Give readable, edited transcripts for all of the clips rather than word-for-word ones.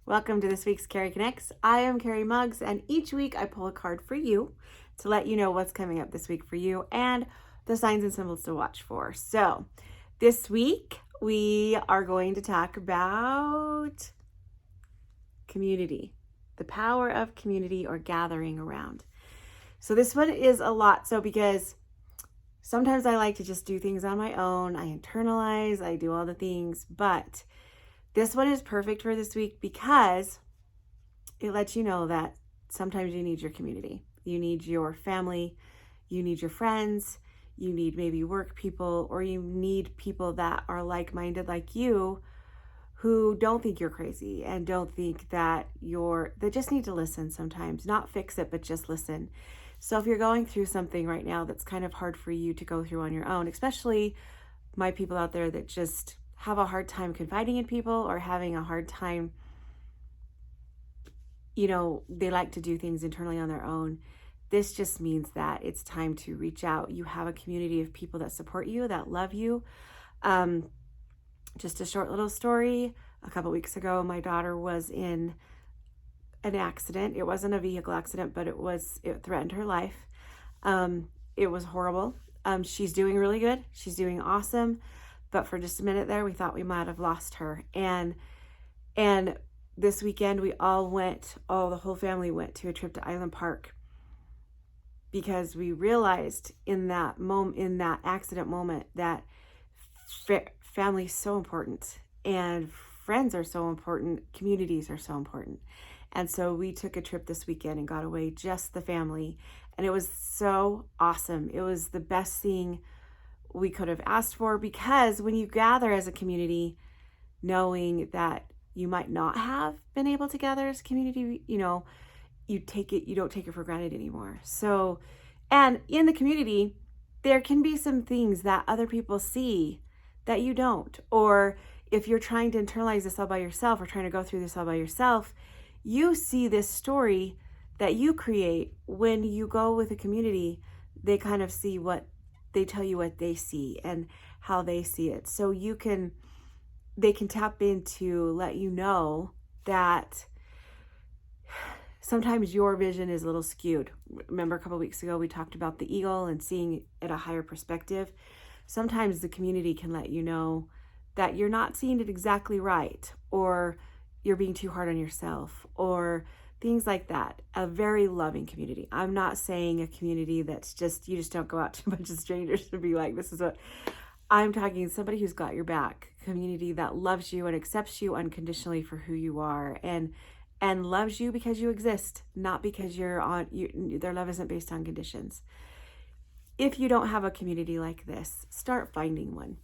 Welcome to this week's Cari Connects. I am Carrie Muggs, and each week I pull a card for you to let you know what's coming up this week for you and the signs and symbols to watch for. So, this week we are going to talk about community, the power of community or gathering around. So, this one is a lot. So, because sometimes I like to just do things on my own, I internalize, I do all the things, but this one is perfect for this week because it lets you know that sometimes you need your community. You need your family, you need your friends, you need maybe work people, or you need people that are like-minded like you who don't think you're crazy and don't think that they just need to listen sometimes, not fix it, but just listen. So if you're going through something right now that's kind of hard for you to go through on your own, especially my people out there that just have a hard time confiding in people or having a hard time, they like to do things internally on their own. This just means that it's time to reach out. You have a community of people that support you, that love you. Just a short little story. A couple weeks ago, my daughter was in an accident. It wasn't a vehicle accident, but it threatened her life. It was horrible. She's doing really good. She's doing awesome. But for just a minute there, we thought we might have lost her. And this weekend, the whole family went to a trip to Island Park because we realized in that accident moment, that family is so important and friends are so important, communities are so important. And so we took a trip this weekend and got away, just the family. And it was so awesome. It was the best thing we could have asked for, because when you gather as a community, knowing that you might not have been able to gather as a community, you don't take it for granted anymore. So, and in the community, there can be some things that other people see that you don't, or if you're trying to internalize this all by yourself or trying to go through this all by yourself, you see this story that you create. When you go with a community, they kind of see they tell you what they see and how they see it. So they can tap into let you know that sometimes your vision is a little skewed. Remember a couple of weeks ago, we talked about the eagle and seeing it a higher perspective. Sometimes the community can let you know that you're not seeing it exactly right, or you're being too hard on yourself, or things like that. A very loving community. I'm not saying a community that's you just don't go out to a bunch of strangers to be like, this is what I'm talking. Somebody who's got your back, community that loves you and accepts you unconditionally for who you are, and loves you because you exist, not because their love isn't based on conditions. If you don't have a community like this, start finding one.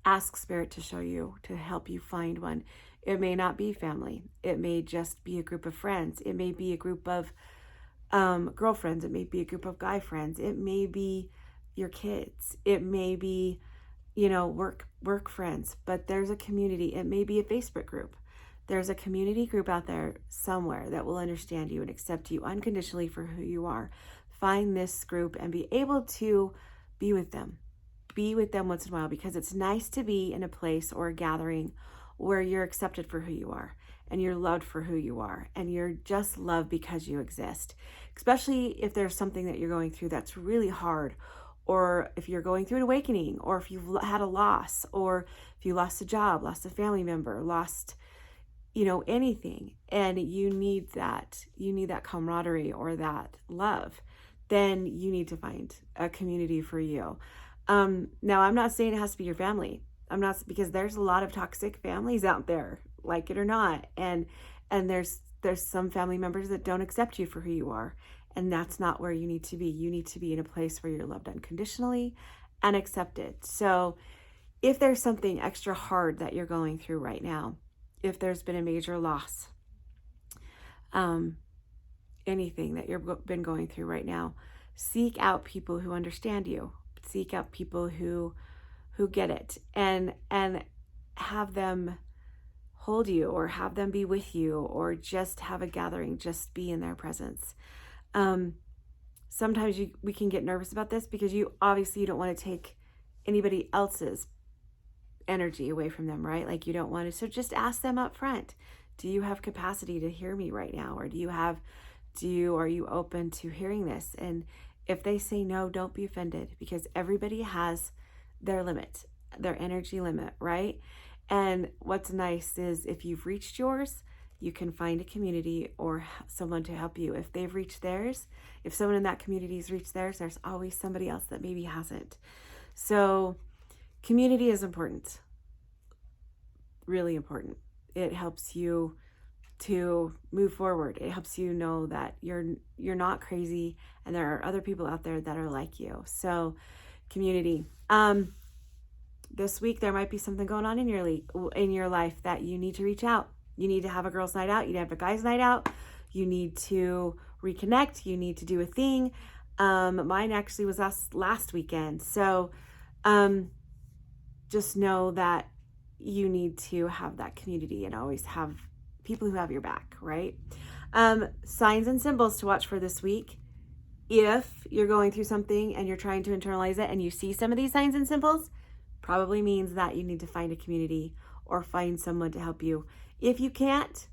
Ask Spirit to show you, to help you find one. It may not be family. It may just be a group of friends. It may be a group of girlfriends. It may be a group of guy friends. It may be your kids. It may be, work friends. But there's a community. It may be a Facebook group. There's a community group out there somewhere that will understand you and accept you unconditionally for who you are. Find this group and be able to be with them. Be with them once in a while, because it's nice to be in a place or a gathering where you're accepted for who you are and you're loved for who you are and you're just loved because you exist. Especially if there's something that you're going through that's really hard, or if you're going through an awakening, or if you've had a loss, or if you lost a job, lost a family member, lost, anything, and you need that camaraderie or that love, then you need to find a community for you. Now, I'm not saying it has to be your family. Because there's a lot of toxic families out there, like it or not. And there's some family members that don't accept you for who you are. And that's not where you need to be. You need to be in a place where you're loved unconditionally and accepted. So if there's something extra hard that you're going through right now, if there's been a major loss, anything that you've been going through right now, seek out people who understand you. Seek out people who get it, and have them hold you, or have them be with you, or just have a gathering, just be in their presence. Sometimes we can get nervous about this because you don't want to take anybody else's energy away from them, right? Like you don't want to. So just ask them up front. do you have capacity to hear me right now? Or are you open to hearing this? And if they say no, don't be offended, because everybody has their limit, their energy limit, right? And what's nice is if you've reached yours, you can find a community or someone to help you. If they've reached theirs, if someone in that community has reached theirs, there's always somebody else that maybe hasn't. So community is important, really important. It helps you to move forward. It helps you know that you're not crazy, and there are other people out there that are like you. So community. This week there might be something going on in your life that you need to reach out. You need to have a girls' night out. You need to have a guys' night out. You need to reconnect. You need to do a thing. Mine actually was last weekend. So just know that you need to have that community and always have people who have your back, right? Signs and symbols to watch for this week. If you're going through something and you're trying to internalize it and you see some of these signs and symbols, probably means that you need to find a community or find someone to help you. If you can't,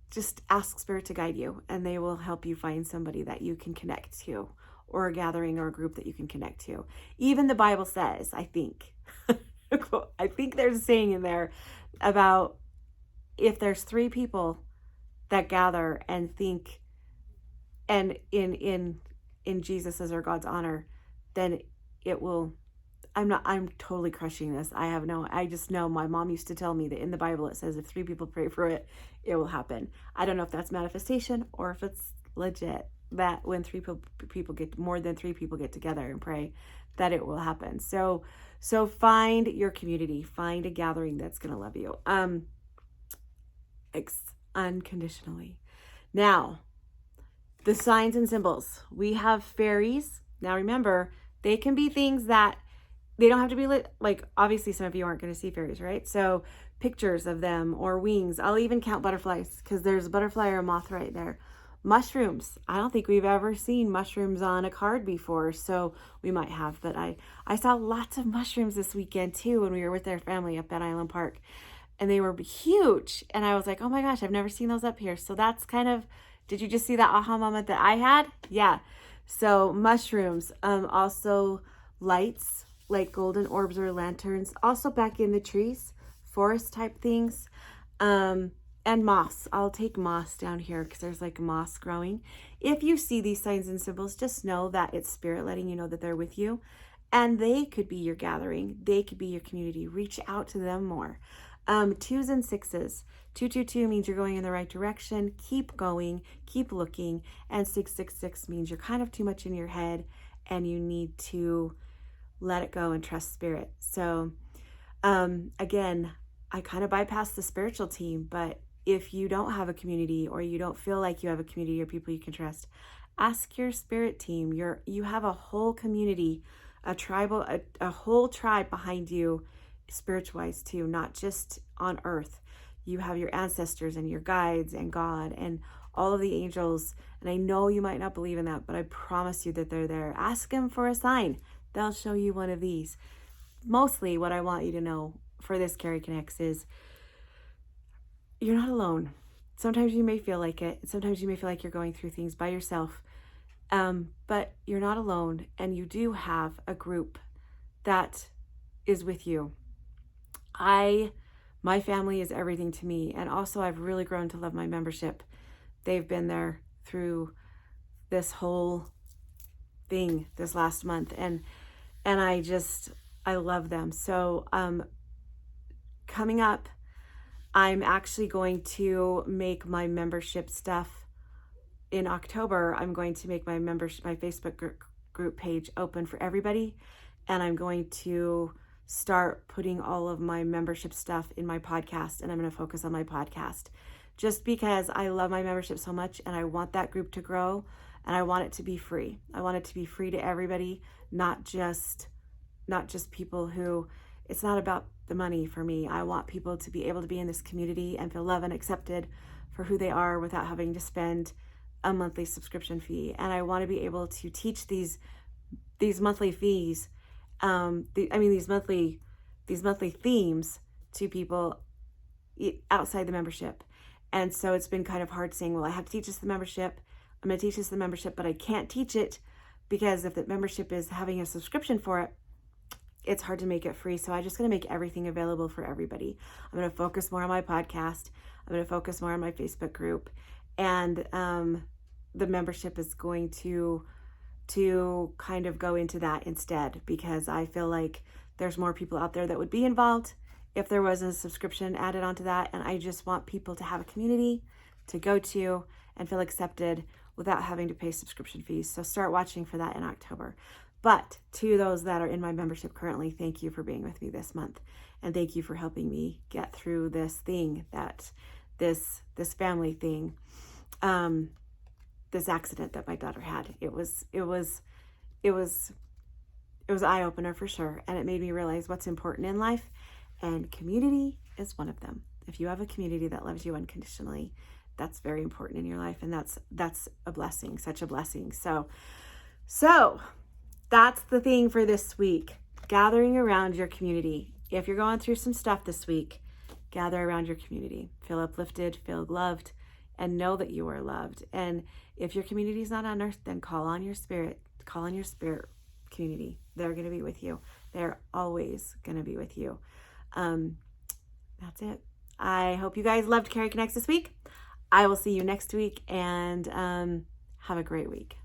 just ask Spirit to guide you, and they will help you find somebody that you can connect to, or a gathering or a group that you can connect to. Even the Bible says, I think there's a saying in there about if there's 3 people that gather and think and in Jesus as our God's honor, then it will. I'm totally crushing this. I just know my mom used to tell me that in the Bible it says if 3 people pray for it, it will happen. I don't know if that's manifestation or if it's legit, that when more than 3 people get together and pray, that it will happen. So find your community, find a gathering that's going to love you unconditionally. Now, the signs and symbols. We have fairies. Now remember, they can be things that they don't have to be like, obviously some of you aren't going to see fairies, right? So pictures of them or wings. I'll even count butterflies because there's a butterfly or a moth right there. Mushrooms. I don't think we've ever seen mushrooms on a card before, so we might have, but I saw lots of mushrooms this weekend too when we were with their family up at Island Park, and they were huge, and I was like, oh my gosh, I've never seen those up here. So that's kind of, did you just see that aha moment that I had? Yeah. So mushrooms, also lights like golden orbs or lanterns, also back in the trees, forest type things, and moss. I'll take moss down here because there's like moss growing. If you see these signs and symbols, just know that it's Spirit letting you know that they're with you, and they could be your gathering. They could be your community. Reach out to them more. 2s and 6s. 222 means you're going in the right direction. Keep going, keep looking. And 666 means you're kind of too much in your head and you need to let it go and trust Spirit. So again, I kind of bypassed the spiritual team, but if you don't have a community or you don't feel like you have a community or people you can trust, ask your spirit team. You have a whole community, a whole tribe behind you, spiritual-wise too, not just on earth. You have your ancestors and your guides and God and all of the angels. And I know you might not believe in that, but I promise you that they're there. Ask them for a sign. They'll show you one of these. Mostly what I want you to know for this Cari Connects is you're not alone. Sometimes you may feel like it. Sometimes you may feel like you're going through things by yourself. But you're not alone, and you do have a group that is with you. My family is everything to me, and also I've really grown to love my membership. They've been there through this whole thing this last month, and I love them. So coming up, I'm actually going to make my membership stuff in October. I'm going to make my Facebook group page open for everybody, and I'm going to start putting all of my membership stuff in my podcast, and I'm going to focus on my podcast just because I love my membership so much, and I want that group to grow, and I want it to be free. I want it to be free to everybody, not just people who, it's not about the money for me. I want people to be able to be in this community and feel loved and accepted for who they are without having to spend a monthly subscription fee. And I want to be able to teach these monthly fees, these monthly themes to people outside the membership. And so it's been kind of hard saying, well, I have to teach this the membership. I'm going to teach this the membership, but I can't teach it because if the membership is having a subscription for it, it's hard to make it free. So I'm just going to make everything available for everybody. I'm going to focus more on my podcast. I'm going to focus more on my Facebook group. And the membership is going to kind of go into that instead, because I feel like there's more people out there that would be involved if there was a subscription added onto that. And I just want people to have a community to go to and feel accepted without having to pay subscription fees. So start watching for that in October. But to those that are in my membership currently, thank you for being with me this month. And thank you for helping me get through this thing, this family thing, this accident that my daughter had. It was eye opener for sure. And it made me realize what's important in life. And community is one of them. If you have a community that loves you unconditionally, that's very important in your life. And that's a blessing, such a blessing. So that's the thing for this week. Gathering around your community. If you're going through some stuff this week, gather around your community. Feel uplifted, feel loved, and know that you are loved. And if your community is not on earth, then call on your spirit. Call on your spirit community. They're going to be with you. They're always going to be with you. That's it. I hope you guys loved Cari Connects this week. I will see you next week, and have a great week.